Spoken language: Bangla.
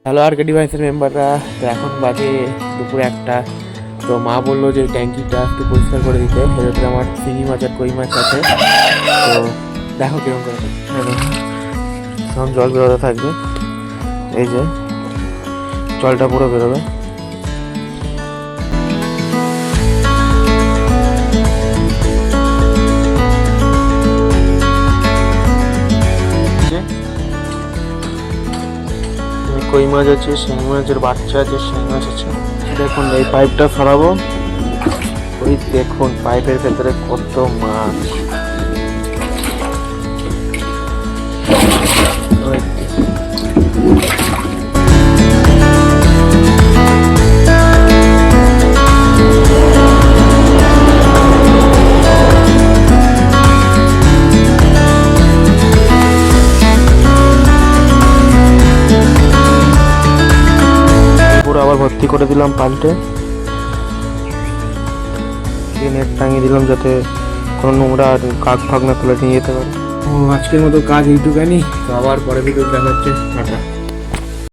হ্যালো আর কে ডিভাইসের মেম্বাররা, তো এখন বাজে দুপুর 1টা। তো মা বললো যে ট্যাঙ্কিটা একটু পরিষ্কার করে দিতে। এর ভেতরে আমার শিঙি মাছ আর কই মাছ আছে। তো দেখো কিরকম করে এখন জল বেরোতে থাকবে। এই যে জলটা পুরো বেরোবে। কই মাছ আছে, শিঙি মাছের বাচ্চা আছে, শিঙি মাছ আছে। দেখুন এই পাইপটা সরাবো, ওই দেখুন পাইপের ভেতরে কত মাছ। আবার ভর্তি করে দিলাম পাল্টে, নেট টাঙিয়ে দিলাম যাতে কোনো নোংরা আর কাক ফাঁক না তুলে নিয়ে যেতে পারে। আজকের মতো কাজ এইটুকানি। তো আবার পরে ভিডিও দেখা হচ্ছে। টাটা।